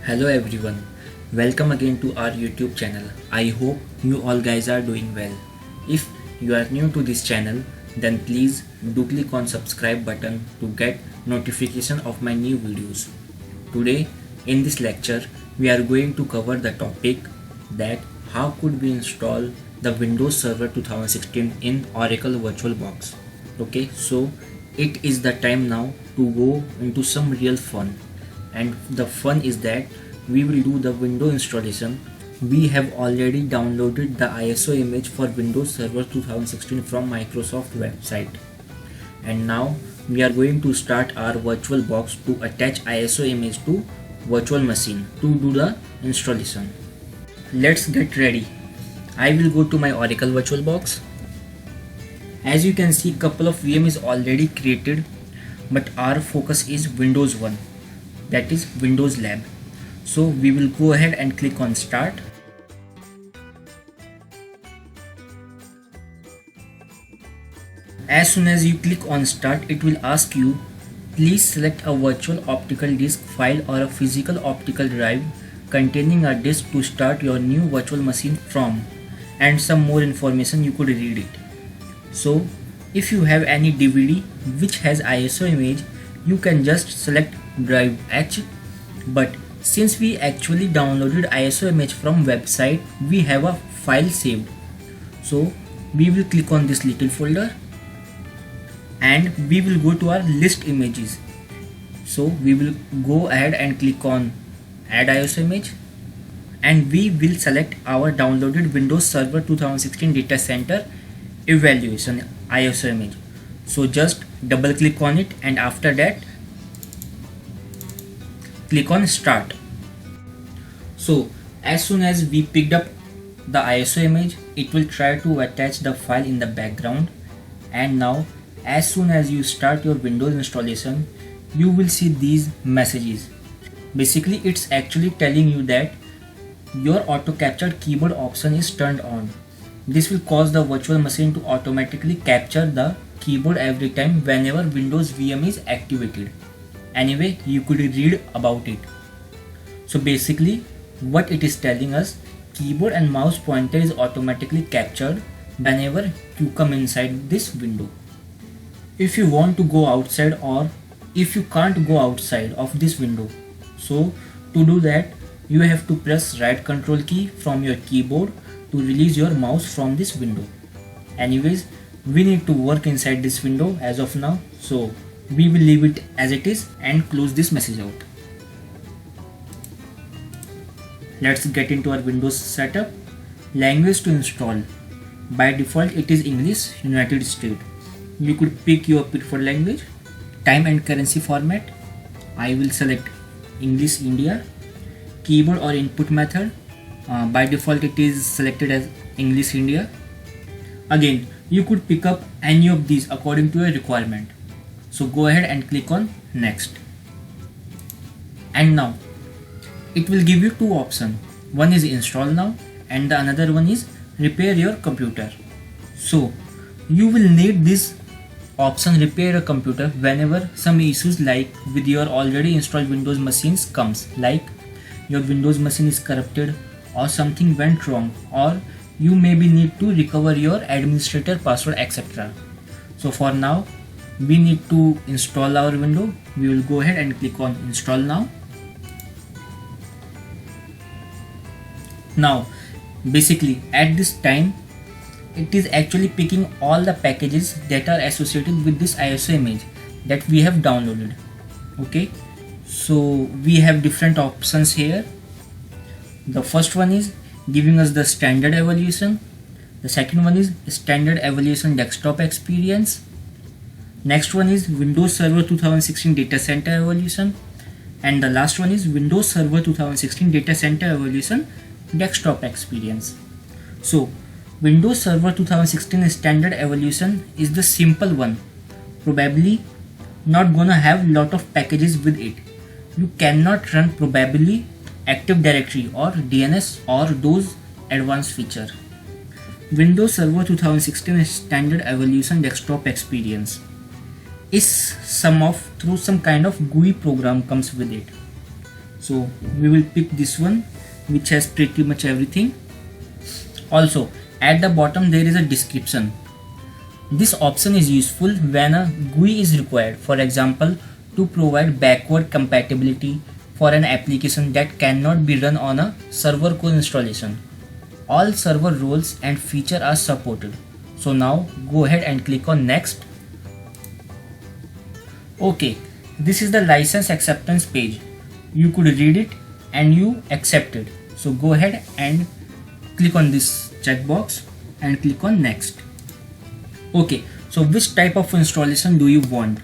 Hello everyone, welcome again to our YouTube channel. I hope you all guys are doing well. If you are new to this channel, then please do click on subscribe button to get notification of my new videos. Today in this lecture we are going to cover the topic that how could we install the Windows Server 2016 in Oracle VirtualBox. Okay, so it is the time now to go into some real fun, and the fun is that we will do the window installation. We have already downloaded the ISO image for Windows Server 2016 from Microsoft website, and now we are going to start our VirtualBox to attach ISO image to virtual machine to do the installation. Let's get ready. I will go to my Oracle VirtualBox. As you can see, couple of VM is already created, but our focus is Windows 1, that is Windows Lab. So we will go ahead and click on start. As soon as you click on start, it will ask you, please select a virtual optical disk file or a physical optical drive containing a disk to start your new virtual machine from, and some more information. You could read it. So if you have any DVD which has ISO image, you can just select drive H, but since we actually downloaded ISO image from website, we have a file saved. So we will click on this little folder and we will go to our list images. So we will go ahead and click on add ISO image, and we will select our downloaded Windows Server 2016 data center evaluation ISO image. So just double click on it, and after that click on start. So as soon as we picked up the ISO image, it will try to attach the file in the background. And now as soon as you start your Windows installation, you will see these messages. Basically it's actually telling you that your auto captured keyboard option is turned on. This will cause the virtual machine to automatically capture the keyboard every time whenever Windows VM is activated. Anyway, you could read about it. So basically what it is telling us, keyboard and mouse pointer is automatically captured whenever you come inside this window. If you want to go outside, or if you can't go outside of this window, so to do that you have to press right control key from your keyboard to release your mouse from this window. Anyways, we need to work inside this window as of now, so we will leave it as it is and close this message out. Let's get into our Windows setup. Language to install. By default it is English United States. You could pick your preferred language. Time and currency format, I will select English India. Keyboard or input method, by default it is selected as English India. Again, you could pick up any of these according to your requirement. So go ahead and click on next. And now it will give you two options. One is install now and the another one is repair your computer. So you will need this option, repair a computer, whenever some issues like with your already installed Windows machines comes, like your Windows machine is corrupted or something went wrong, or you maybe need to recover your administrator password, etc. So for now we need to install our window. We will go ahead and click on install now. Now basically at this time it is actually picking all the packages that are associated with this ISO image that we have downloaded. Okay, so we have different options here. The first one is giving us the standard evaluation. The second one is standard evaluation desktop experience. Next one is Windows Server 2016 data center evaluation, and the last one is Windows Server 2016 data center evaluation desktop experience. So Windows Server 2016 standard evaluation is the simple one, probably not gonna have lot of packages with it. You cannot run probably Active Directory or DNS or those advanced feature. Windows Server 2016 standard evaluation desktop experience is through some kind of GUI program comes with it. So we will pick this one which has pretty much everything. Also at the bottom there is a description. This option is useful when a GUI is required, for example to provide backward compatibility for an application that cannot be run on a server core installation. All server roles and features are supported. So now go ahead and click on next. Okay, this is the license acceptance page. You could read it and you accept it. So go ahead and click on this checkbox and click on next. Okay, so which type of installation do you want?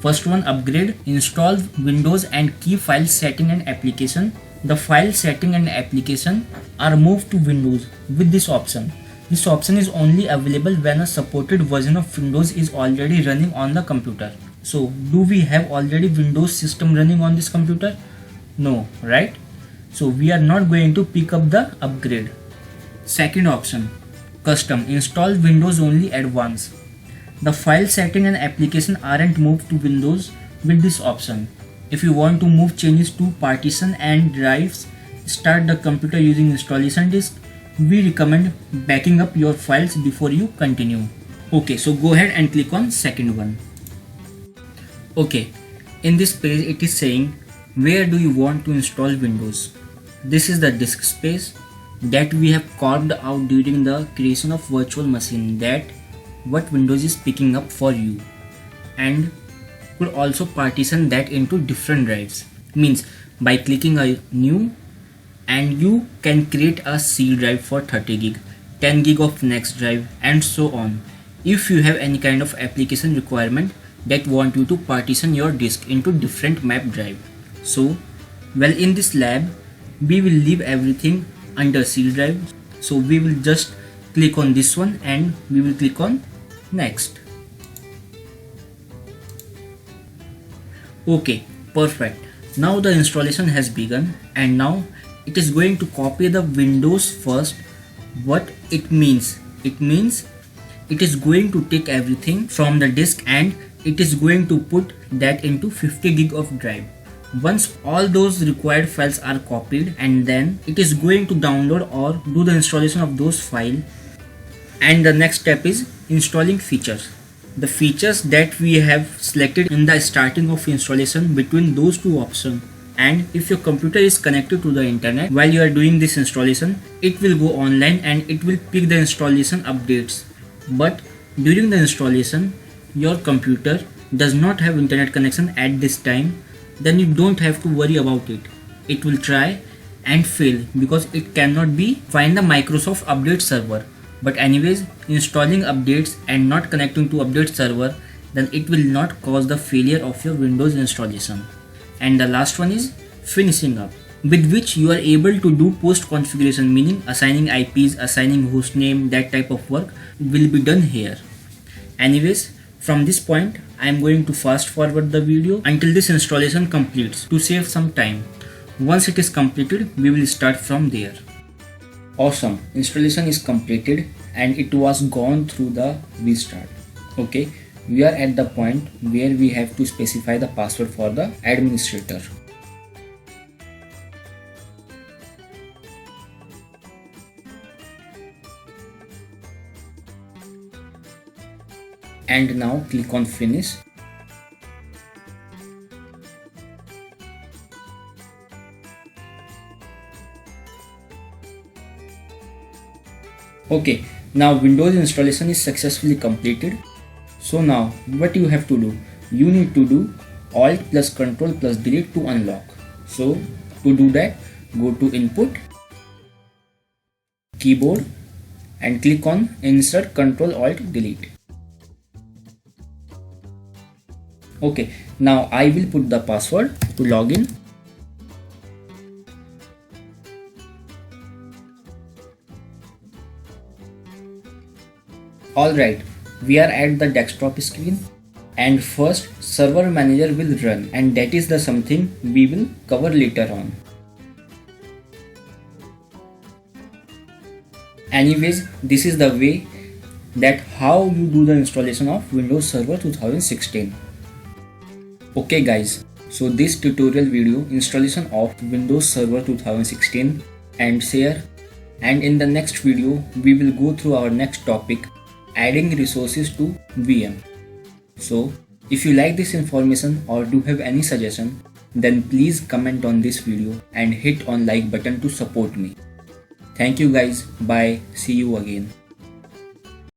First one, upgrade, install Windows and key file setting and application. The file setting and application are moved to Windows with this option. This option is only available when a supported version of Windows is already running on the computer. So do we have already Windows system running on this computer? No, right? So we are not going to pick up the upgrade. Second option, custom, install Windows only advanced. The file setting and application aren't moved to Windows with this option. If you want to move changes to partition and drives, start the computer using installation disk. We recommend backing up your files before you continue. Okay, so go ahead and click on second one. Okay, in this page it is saying where do you want to install Windows. This is the disk space that we have carved out during the creation of virtual machine, that what Windows is picking up for you, and could also partition that into different drives. Means by clicking a new, and you can create a C drive for 30 gig, 10 gig of next drive, and so on. If you have any kind of application requirement that want you to partition your disk into different map drive. So well, in this lab we will leave everything under C drive. So we will just click on this one and we will click on next. Okay, perfect. Now the installation has begun and now it is going to copy the Windows first. What it means? It means it is going to take everything from the disk and it is going to put that into 50 gig of drive. Once all those required files are copied, and then it is going to download or do the installation of those files. And the next step is installing features. The features that we have selected in the starting of installation between those two options. And if your computer is connected to the internet while you are doing this installation, it will go online and it will pick the installation updates. But during the installation, your computer does not have internet connection at this time, then you don't have to worry about it. It will try and fail because it cannot find the Microsoft update server. But anyways, installing updates and not connecting to update server, then it will not cause the failure of your Windows installation. And the last one is finishing up, with which you are able to do post configuration, meaning assigning IPs, assigning hostname, that type of work will be done here. Anyways, from this point I am going to fast forward the video until this installation completes to save some time. Once it is completed, we will start from there. Awesome, installation is completed and it was gone through the restart. Okay, we are at the point where we have to specify the password for the administrator. And now click on finish. Okay, now Windows installation is successfully completed. So now what you have to do? You need to do Alt plus Control plus Delete to unlock. So to do that, go to Input, Keyboard and click on Insert Control Alt Delete. Okay, now I will put the password to log in. Alright, we are at the desktop screen and first server manager will run, and that is the something we will cover later on. Anyways, this is the way that how you do the installation of Windows Server 2016. Okay guys, So this tutorial video installation of Windows Server 2016 and share, and in the next video we will go through our next topic, adding resources to VM. So if you like this information or do have any suggestion, then please comment on this video and hit on like button to support me. Thank you guys, bye, see you again.